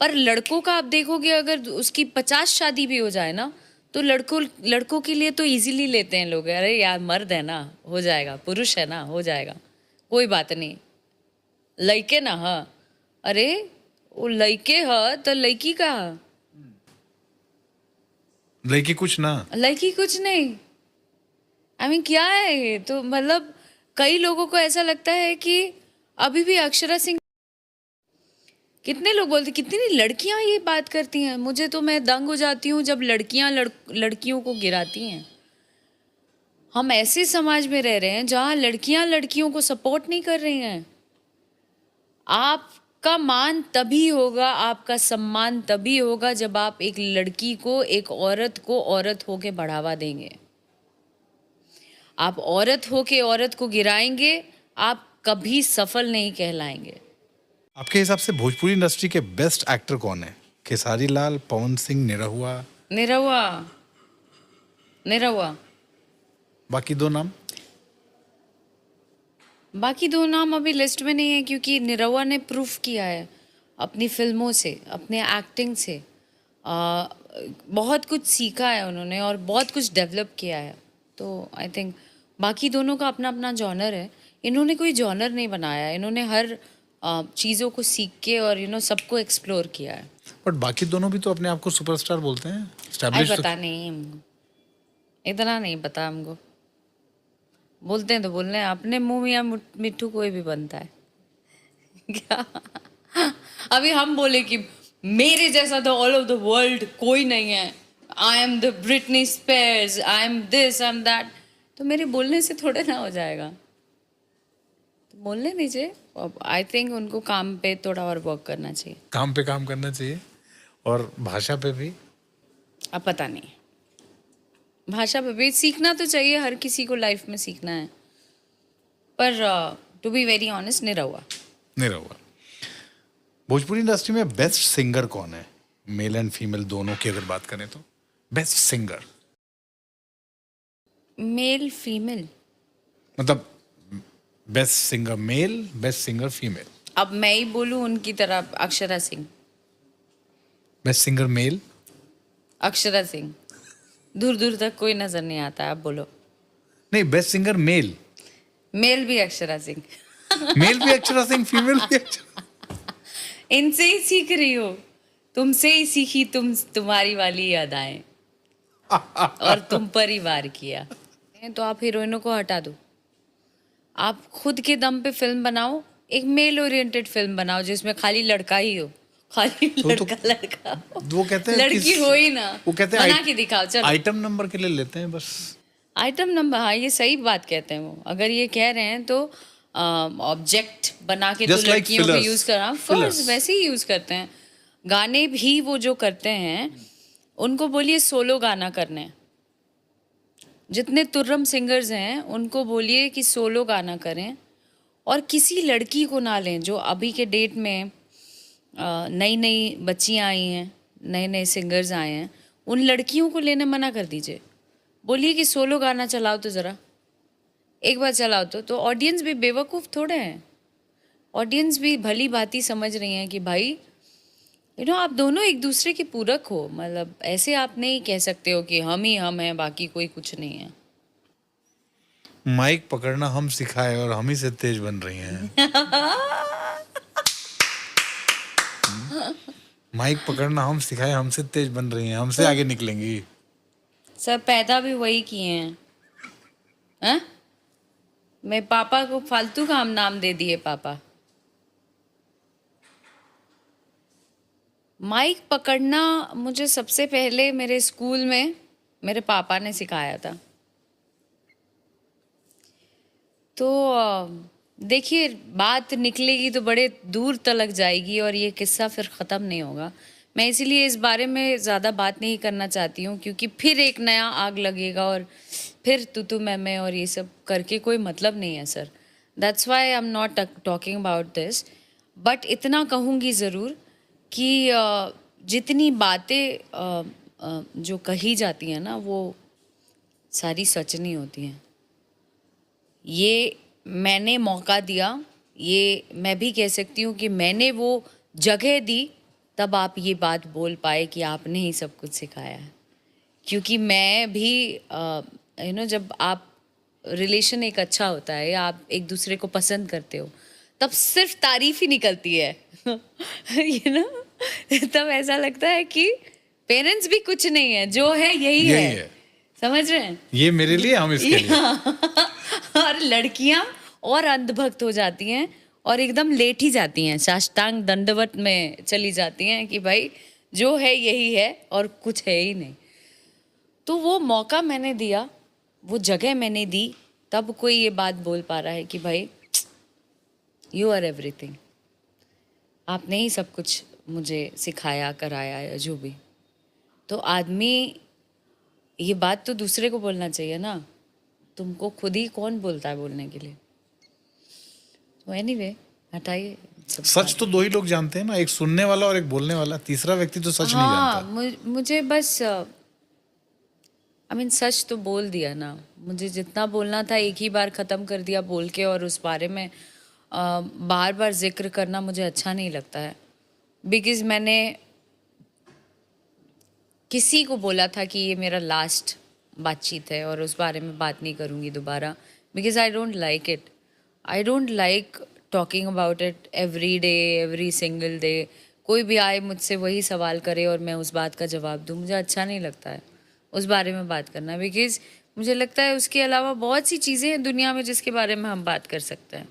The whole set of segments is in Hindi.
पर लड़कों का आप देखोगे, अगर उसकी 50 शादी भी हो जाए ना, तो लड़कों के लिए तो इजीली लेते हैं लोग, अरे यार मर्द है ना, हो जाएगा, पुरुष है ना, हो जाएगा, कोई बात नहीं। लड़के ना हाँ, अरे वो लड़के ह तो लड़की का ह, लड़की कुछ ना, लड़की कुछ नहीं। आई मीन क्या है ये तो, मतलब कई लोगों को ऐसा लगता है कि अभी भी अक्षरा सिंह, कितने लोग बोलते, कितनी लड़कियां ये बात करती हैं, मुझे तो मैं दंग हो जाती हूँ जब लड़कियां लड़कियों को गिराती हैं। हम ऐसे समाज में रह रहे हैं जहाँ लड़कियां लड़कियों को सपोर्ट नहीं कर रही हैं। आपका मान तभी होगा, आपका सम्मान तभी होगा जब आप एक लड़की को, एक औरत को औरत होके बढ़ावा देंगे। आप औरत होके औरत को गिराएंगे, आप कभी सफल नहीं कहलाएंगे। आपके हिसाब से भोजपुरी इंडस्ट्री के बेस्ट एक्टर कौन है? खेसारी लाल, पवन सिंह, निरहुआ, निरहुआ, निरहुआ। बाकी दो नाम? बाकी दो नाम अभी लिस्ट में नहीं है, क्योंकि निरहुआ ने प्रूफ किया है अपनी फिल्मों से, अपने एक्टिंग से, बहुत कुछ सीखा है उन्होंने और बहुत कुछ डेवलप किया है। तो आई थिंक बाकी दोनों का अपना अपना जॉनर है। इन्होंने कोई जॉनर नहीं बनाया, इन्होंने हर चीज़ों को सीख के और सबको एक्सप्लोर किया है। बट बाकी दोनों भी तो अपने आप को सुपरस्टार बोलते हैं, आई एस्टैब्लिश तो। पता नहीं हमको, इतना नहीं पता हमको। बोलते हैं तो बोल रहे हैं, अपने मुंह में या मिट्ठू कोई भी बनता है क्या? अभी हम बोले कि मेरे जैसा तो ऑल ऑफ द वर्ल्ड कोई नहीं है, I am the Britney Spears, I am this, I am that, तो मेरे बोलने से थोड़े ना हो जाएगा। तो बोलने दीजिए। आई थिंक उनको काम पे थोड़ा और वर्क करना चाहिए। काम पे काम करना चाहिए, और भाषा पे भी। अब पता नहीं, भाषा पे भी सीखना तो चाहिए, हर किसी को लाइफ में सीखना है, पर to be very honest Nirahua. Nirahua. Bhojpuri industry में बेस्ट सिंगर कौन है? मेल एंड फीमेल दोनों की अगर बात करें तो बेस्ट सिंगर, मेल फीमेल, मतलब best singer male, best singer female. अब मैं ही बोलूं उनकी तरह, Akshara Singh. Best singer male? Akshara Singh, दूर दूर तक कोई नजर नहीं आता। आप बोलो। नहीं, बेस्ट सिंगर मेल। मेल भी अक्षरा सिंह। मेल भी अक्षरा सिंह, फीमेल भी अक्षरा। इनसे ही सीख रही हो, तुमसे ही सीखी, तुम्हारी वाली अदाएं और तुम पर ही वार किया। तो आप हीरोइनों को हटा दो, आप खुद के दम पे फिल्म बनाओ, एक मेल ओरिएंटेड फिल्म बनाओ जिसमें खाली लड़का ही हो, खाली लड़का लड़का हो। वो कहते हैं लड़की हो ही ना, वो कहते हैं बना के दिखाओ। चलो आइटम नंबर के लिए लेते हैं बस। आइटम नंबर, हाँ ये सही बात कहते हैं वो। अगर ये कह रहे हैं तो ऑब्जेक्ट बना के तो Just like लड़कियों को fillers. यूज करना, फर्स्ट वैसे ही यूज करते हैं। गाने भी वो जो करते हैं, उनको बोलिए सोलो गाना करने। जितने तुर्रम सिंगर्स हैं उनको बोलिए कि सोलो गाना करें, और किसी लड़की को ना लें। जो अभी के डेट में नई नई बच्चियां आई हैं, नए नए सिंगर्स आए हैं, उन लड़कियों को लेने मना कर दीजिए। बोलिए कि सोलो गाना चलाओ तो ज़रा, एक बार चलाओ तो ऑडियंस भी बेवकूफ़ थोड़े हैं। ऑडियंस भी भली भांति समझ रही हैं कि भाई आप दोनों एक दूसरे के पूरक हो। मतलब ऐसे आप नहीं कह सकते हो कि हम ही हम हैं, बाकी कोई कुछ नहीं है। माइक पकड़ना हम सिखाए और हम ही से तेज बन रही हैं। माइक पकड़ना हम सिखाए, हमसे तेज बन रही हैं, हमसे आगे निकलेंगी। सब पैदा भी वही किए हैं। हैं? मैं पापा को फालतू का हम नाम दे दिए पापा। माइक पकड़ना मुझे सबसे पहले मेरे स्कूल में मेरे पापा ने सिखाया था। तो देखिए, बात निकलेगी तो बड़े दूर तलक जाएगी और ये किस्सा फिर ख़त्म नहीं होगा। मैं इसीलिए इस बारे में ज़्यादा बात नहीं करना चाहती हूँ, क्योंकि फिर एक नया आग लगेगा और फिर तू मैं और ये सब करके कोई मतलब नहीं है sir. That's why I am not talking about this. But इतना कहूँगी ज़रूर कि जितनी बातें जो कही जाती हैं ना, वो सारी सच नहीं होती हैं। ये मैंने मौका दिया, ये मैं भी कह सकती हूँ कि मैंने वो जगह दी तब आप ये बात बोल पाए कि आपने ही सब कुछ सिखाया है। क्योंकि मैं भी जब आप रिलेशन एक अच्छा होता है या आप एक दूसरे को पसंद करते हो, तब सिर्फ तारीफ ही निकलती है तब ऐसा लगता है कि पेरेंट्स भी कुछ नहीं है, जो है यही है। समझ रहे हैं? ये मेरे लिए, हम इसके लिए। और लड़कियां और अंधभक्त हो जाती हैं और एकदम लेट ही जाती हैं, साष्टांग दंडवत में चली जाती हैं कि भाई जो है यही है और कुछ है ही नहीं। तो वो मौका मैंने दिया, वो जगह मैंने दी, तब कोई ये बात बोल पा रहा है कि भाई यू आर एवरीथिंग, आपने ही सब कुछ मुझे सिखाया, कराया या जो भी। तो आदमी ये बात तो दूसरे को बोलना चाहिए ना, तुमको खुद ही कौन बोलता है बोलने के लिए। तो एनीवे, हटाइए। सच तो दो ही लोग जानते हैं ना, एक सुनने वाला और एक बोलने वाला, तीसरा व्यक्ति तो सच नहीं जानता। मुझे बस सच तो बोल दिया ना, मुझे जितना बोलना था एक ही बार ख़त्म कर दिया बोल के, और उस बारे में बार बार जिक्र करना मुझे अच्छा नहीं लगता है। बिकॉज़ मैंने किसी को बोला था कि ये मेरा लास्ट बातचीत है और उस बारे में बात नहीं करूँगी दोबारा, because I don't like it. I don't like talking about it every day, every single day. कोई भी आए मुझसे वही सवाल करे और मैं उस बात का जवाब दूँ, मुझे अच्छा नहीं लगता है उस बारे में बात करना। बिकॉज़ मुझे लगता है उसके अलावा बहुत सी चीज़ें हैं दुनिया में जिसके बारे में हम बात कर सकते हैं,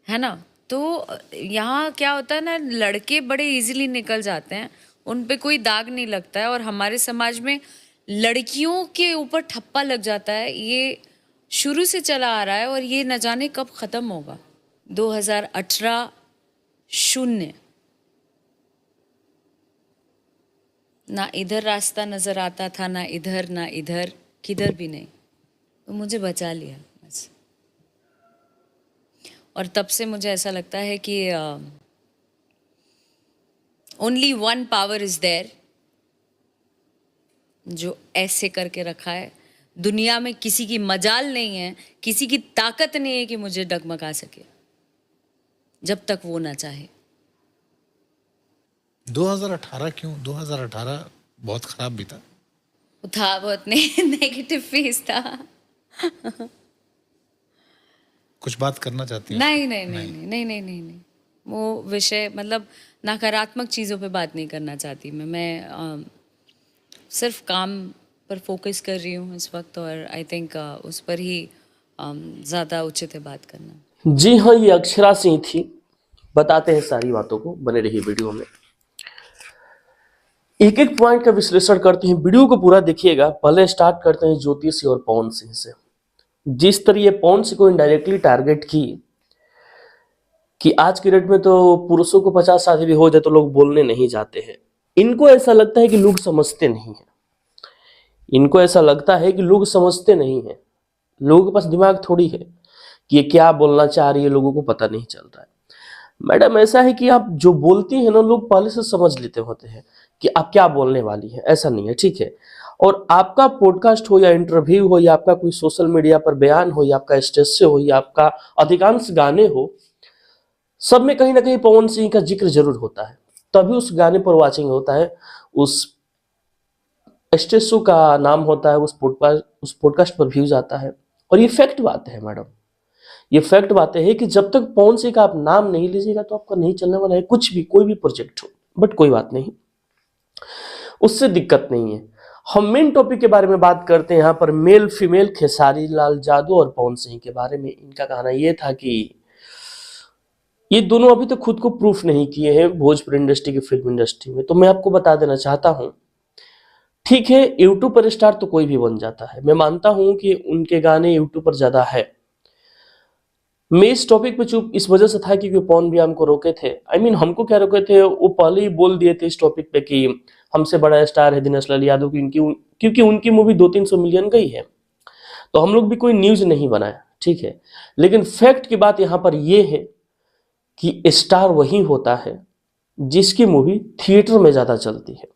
है ना। तो यहाँ क्या होता है ना, लड़के बड़े इजीली निकल जाते हैं, उन पे कोई दाग नहीं लगता है, और हमारे समाज में लड़कियों के ऊपर ठप्पा लग जाता है। ये शुरू से चला आ रहा है और ये न जाने कब ख़त्म होगा। 2018 शून्य, ना इधर रास्ता नज़र आता था, ना इधर ना इधर, किधर भी नहीं। तो मुझे बचा लिया बस। और तब से मुझे ऐसा लगता है कि only one power is there, जो ऐसे करके रखा है। दुनिया में किसी की मजाल नहीं है, किसी की ताकत नहीं है कि मुझे डगमगा सके, जब तक वो ना चाहे। 2018 क्यों? 2018 बहुत खराब भी था। बहुत नेगेटिव फेस था। कुछ बात करना चाहती हूँ? नहीं, वो विषय मतलब नकारात्मक चीज़ों पे बात नहीं करना चाहती मैं सिर्फ काम पर फोकस कर रही हूँ इस वक्त, और आई थिंक उस पर ही ज़्यादा उचित है बात करना। जी हाँ, ये अक्षरा सिंह थी। बताते हैं सारी बातों को, बने रहिए वीडियो में। एक एक पॉइंट का विश्लेषण करते हैं, वीडियो को पूरा देखिएगा। पहले स्टार्ट करते हैं ज्योतिषी और पवन सिंह से। जिस तरह ये पवन सिंह को इनडायरेक्टली टारगेट की कि आज के डेट में तो पुरुषों को 50 शादी भी हो जाए तो लोग बोलने नहीं जाते हैं। इनको ऐसा लगता है कि लोग समझते नहीं है, इनको ऐसा लगता है कि लोग समझते नहीं है। लोगों के पास दिमाग थोड़ी है कि ये क्या बोलना चाह रही है, लोगों को पता नहीं चल रहा है। मैडम ऐसा है कि आप जो बोलती हैं ना, लोग पहले से समझ लेते होते हैं कि आप क्या बोलने वाली हैं। ऐसा नहीं है, ठीक है। और आपका पॉडकास्ट हो या इंटरव्यू हो या आपका कोई सोशल मीडिया पर बयान हो या आपका स्टेज से हो या आपका अधिकांश गाने हो, सब में कहीं ना कहीं पवन सिंह का जिक्र जरूर होता है, तभी उस गाने पर वॉचिंग होता है, उस स्टेज शो का नाम होता है, उस पॉडकास्ट पर व्यूज आता है। और ये फैक्ट बात है मैडम, ये फैक्ट बातें हैं कि जब तक पवन सिंह का आप नाम नहीं लीजिएगा तो आपका नहीं चलने वाला है कुछ भी, कोई भी प्रोजेक्ट हो। बट कोई बात नहीं, उससे दिक्कत नहीं है। हम मेन टॉपिक के बारे में बात करते हैं यहाँ पर, मेल फीमेल खेसारी लाल जादू और पवन सिंह के बारे में। इनका कहना यह था कि ये दोनों अभी तक खुद को प्रूफ नहीं किए हैं भोजपुरी इंडस्ट्री की, फिल्म इंडस्ट्री में। तो मैं आपको बता देना चाहता हूं, ठीक है, यूट्यूब पर स्टार तो कोई भी बन जाता है, मैं मानता हूं कि उनके गाने यूट्यूब पर ज्यादा है। मैं इस टॉपिक पे चुप इस वजह से था क्योंकि पवन भी हमको रोके थे। हमको क्या रोके थे, वो पहले ही बोल दिए थे इस टॉपिक पे कि हमसे बड़ा स्टार है दिनेश लाल यादव, क्योंकि उनकी मूवी 200-300 मिलियन गई है। तो हम लोग भी कोई न्यूज नहीं बनाया, ठीक है। लेकिन फैक्ट की बात यहाँ पर यह है कि स्टार वही होता है जिसकी मूवी थिएटर में ज्यादा चलती है।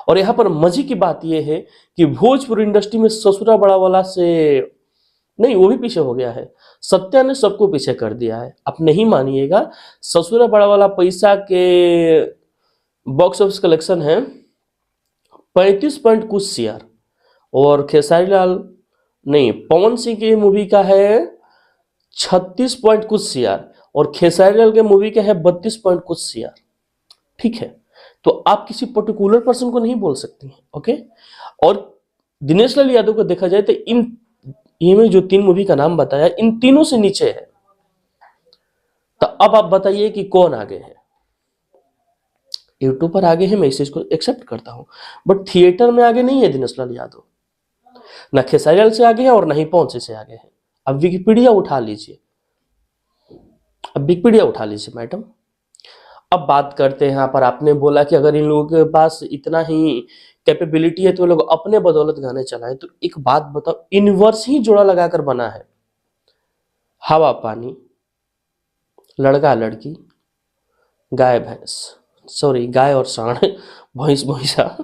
और यहाँ पर मजे की बात यह है कि भोजपुरी इंडस्ट्री में ससुरा बड़ा वाला से नहीं, वो भी पीछे हो गया है। सत्या ने सबको पीछे कर दिया है। आप नहीं मानिएगा, ससुरा बड़ा वाला पैसा के बॉक्स ऑफिस कलेक्शन है 35 पॉइंट कुछ सीआर, और खेसारी लाल नहीं, पवन सिंह की मूवी का है 36 पॉइंट कुछ सीआर, और खेसारी लाल के मूवी का है 32 पॉइंट कुछ सीआर। ठीक है, तो आप किसी पर्टिकुलर पर्सन को नहीं बोल सकती हैं। ओके, और दिनेश लाल यादव को देखा जाए तो ये में जो 3 मूवी का नाम बताया, इन तीनों से नीचे है। तो अब आप बताइए कि कौन आगे है। यूट्यूब पर आगे है, मैं इस चीज को एक्सेप्ट करता हूं, बट थिएटर में आगे नहीं है दिनेश लाल यादव, ना खेसारी लाल से आगे है और ना ही पवन सिंह से आगे है। अब विकिपीडिया उठा लीजिए, अब विकिपीडिया उठा लीजिए मैडम। अब बात करते हैं, यहाँ पर आपने बोला कि अगर इन लोगों के पास इतना ही कैपेबिलिटी है तो लोग अपने बदौलत गाने चलाएं, तो एक बात बताओ, यूनिवर्स ही जोड़ा लगाकर बना है। हवा पानी, लड़का लड़की, गाय भैंस, सॉरी गाय और सांड, भैंस भैंसा,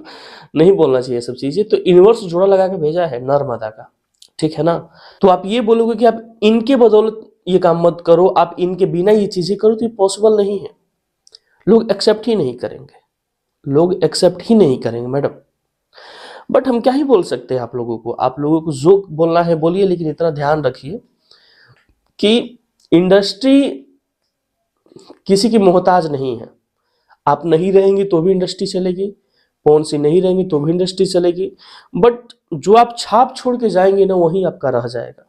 नहीं बोलना चाहिए सब चीजें। तो यूनिवर्स जोड़ा लगा के भेजा है नर्मदा का, ठीक है ना। तो आप ये बोलोगे कि आप इनके बदौलत ये काम मत करो, आप इनके बिना ये चीजें करो, तो ये पॉसिबल नहीं है। लोग एक्सेप्ट ही नहीं करेंगे, लोग एक्सेप्ट ही नहीं करेंगे मैडम। बट हम क्या ही बोल सकते हैं आप लोगों को जो बोलना है बोलिए, लेकिन इतना ध्यान रखिए कि इंडस्ट्री किसी की मोहताज नहीं है। आप नहीं रहेंगे तो भी इंडस्ट्री चलेगी, पवन सिंह नहीं रहेंगे तो भी इंडस्ट्री चलेगी, बट जो आप छाप छोड़ के जाएंगे ना, वही आपका रह जाएगा,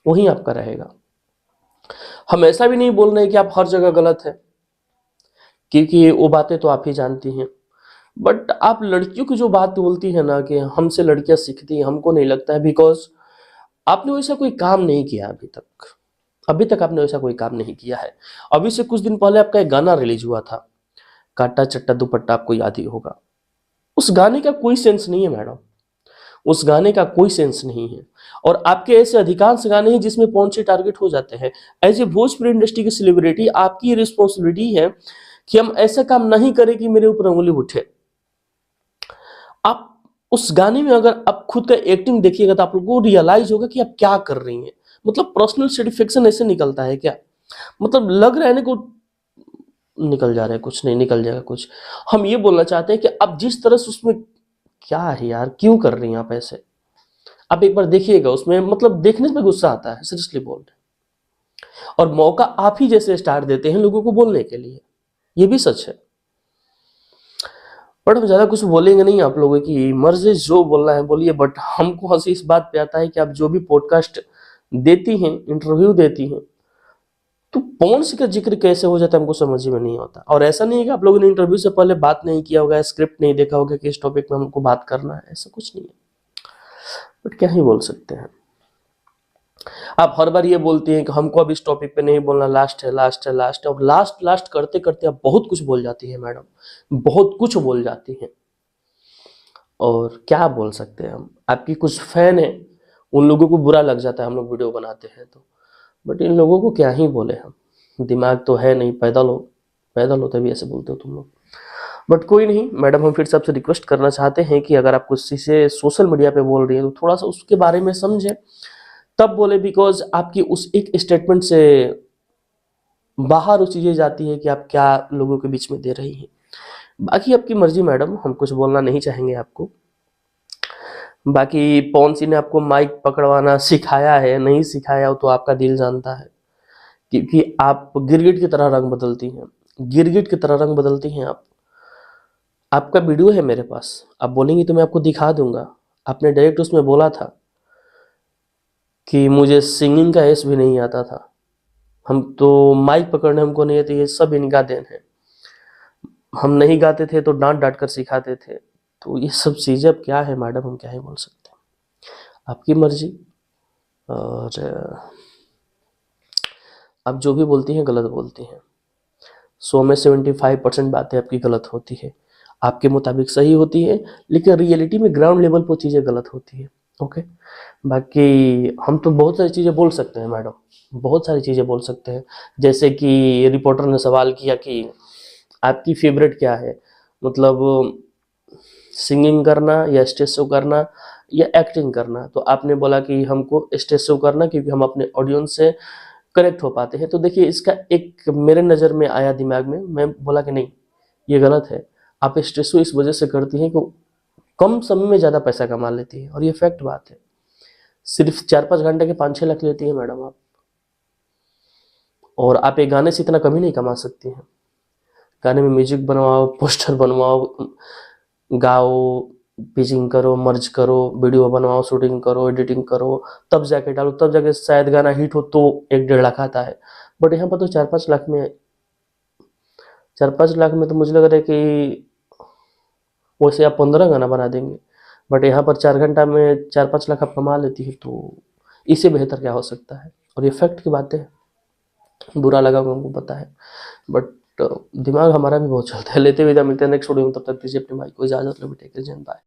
वही आपका रहेगा। हम ऐसा भी नहीं बोल रहे कि आप हर जगह गलत है, क्योंकि वो बातें तो आप ही जानती हैं। बट आप लड़कियों की जो बात बोलती है ना कि हमसे लड़कियां सीखती हैं, हमको नहीं लगता है, बिकॉज आपने वैसा कोई काम नहीं किया अभी तक आपने वैसा कोई काम नहीं किया है। अभी से कुछ दिन पहले आपका एक गाना रिलीज हुआ था, काटा चट्टा दुपट्टा, आपको याद ही होगा। उस गाने का कोई सेंस नहीं है मैडम, उस गाने का कोई सेंस नहीं है। और आपके ऐसे अधिकांश गाने हैं जिसमें पवन सिंह टारगेट हो जाते हैं। एज ए भोजपुरी इंडस्ट्री की सेलिब्रिटी आपकी रिस्पॉन्सिबिलिटी है कि हम ऐसा काम नहीं करें कि मेरे ऊपर उंगली उठे। आप उस गाने में अगर आप खुद का एक्टिंग देखिएगा तो आप लोगों को रियलाइज होगा कि आप क्या कर रही हैं। मतलब पर्सनल सेटिस्फेक्शन ऐसे निकलता है क्या, मतलब लग रहा है ना को निकल जा रहा है, कुछ नहीं निकल जाएगा कुछ। हम ये बोलना चाहते हैं कि अब जिस तरह से उसमें क्या है यार, क्यों कर रही हैं आप ऐसे, आप एक बार देखिएगा उसमें, मतलब देखने में गुस्सा आता है, सीरियसली बोल रहे। और मौका आप ही जैसे स्टार देते हैं लोगों को बोलने के लिए, ये भी सच है। बट हम ज्यादा कुछ बोलेंगे नहीं, आप लोगों की मर्जी, जो बोलना है बोलिए। बट हमको हंसी इस बात पे आता है कि आप जो भी पॉडकास्ट देती हैं, इंटरव्यू देती हैं, तो पवन सिंह का जिक्र कैसे हो जाता है हमको समझ में नहीं आता। और ऐसा नहीं है कि आप लोगों ने इंटरव्यू से पहले बात नहीं किया होगा, स्क्रिप्ट नहीं देखा होगा कि इस टॉपिक में हमको बात करना है, ऐसा कुछ नहीं है। बट क्या ही बोल सकते हैं। आप हर बार ये बोलती हैं कि हमको अब इस टॉपिक पे नहीं बोलना, लास्ट है लास्ट है लास्ट है, और लास्ट लास्ट करते करते आप बहुत कुछ बोल जाती है मैडम, बहुत कुछ बोल जाती हैं। और क्या बोल सकते हैं हम, आपकी कुछ फैन है, उन लोगों को बुरा लग जाता है हम लोग वीडियो बनाते हैं तो। बट इन लोगों को क्या ही बोले हम, दिमाग तो है नहीं, पैदल हो तभी ऐसे बोलते हो तुम लोग। बट कोई नहीं मैडम, हम फिर से आपसे रिक्वेस्ट करना चाहते हैं कि अगर आप कुछ चीज़ें सोशल मीडिया पे बोल रही है तो थोड़ा सा उसके बारे में समझें, तब बोले। बिकॉज आपकी उस एक स्टेटमेंट से बाहर वो चीज़ें जाती है कि आप क्या लोगों के बीच में दे रही हैं। बाकी आपकी मर्जी मैडम, हम कुछ बोलना नहीं चाहेंगे आपको। बाकी पवन सिंह ने आपको माइक पकड़वाना सिखाया है नहीं सिखाया हो तो आपका दिल जानता है, क्योंकि आप गिरगिट की तरह रंग बदलती हैं, गिरगिट की तरह रंग बदलती हैं आप। आपका वीडियो है मेरे पास, आप बोलेंगी तो मैं आपको दिखा दूंगा। आपने डायरेक्ट उसमें बोला था कि मुझे सिंगिंग का एस भी नहीं आता था, हम तो माइक पकड़ने हमको नहीं आती, ये सब इनका देन है, हम नहीं गाते थे तो डांट डांट कर सिखाते थे। तो ये सब चीज़ें अब क्या है मैडम, हम क्या ही बोल सकते हैं, आपकी मर्जी। और आप जो भी बोलती हैं गलत बोलती हैं, 100 में 75% बातें आपकी गलत होती है, आपके मुताबिक सही होती है, लेकिन रियलिटी में ग्राउंड लेवल पर चीज़ें गलत होती है। ओके, बाकी हम तो बहुत सारी चीज़ें बोल सकते हैं मैडम, बहुत सारी चीज़ें बोल सकते हैं। जैसे कि रिपोर्टर ने सवाल किया कि आपकी फेवरेट क्या है, मतलब सिंगिंग करना या स्टेज शो करना या एक्टिंग करना। तो आपने बोला कि हमको स्टेज शो करना, क्योंकि हम अपने ऑडियंस से कनेक्ट हो पाते हैं। तो देखिए, इसका एक मेरे नज़र में आया दिमाग में, मैं बोला कि नहीं ये गलत है। आप स्ट्रेस इस वजह से करती हैं कि कम समय में ज़्यादा पैसा कमा लेती है, और ये फैक्ट बात है। सिर्फ 4-5 घंटे के 5-6 लाख लेती है मैडम आप, और आप एक गाने से इतना कभी नहीं कमा सकती हैं। गाने में म्यूजिक बनवाओ, पोस्टर बनवाओ, गाओ, पिचिंग करो, मर्ज करो, वीडियो बनवाओ, शूटिंग करो, एडिटिंग करो, तब जाके डालो, तब जाके शायद गाना हिट हो तो 1-1.5 लाख आता है। बट यहाँ पर तो 4-5 लाख में, 4-5 लाख में तो मुझे लग रहा है कि वैसे आप 15 गाना बना देंगे, बट यहाँ पर 4 घंटा में 4-5 लाख आप कमा लेती है, तो इससे बेहतर क्या हो सकता है। और ये फैक्ट की बातें हैं, बुरा लगा हमको पता है, बट दिमाग हमारा भी बहुत चलता है। लेते हुए मिलते हैं नेक्स्ट वीडियो में, तब तक दीजिए अपने भाई को इजाजत। लो बेटे, बाय।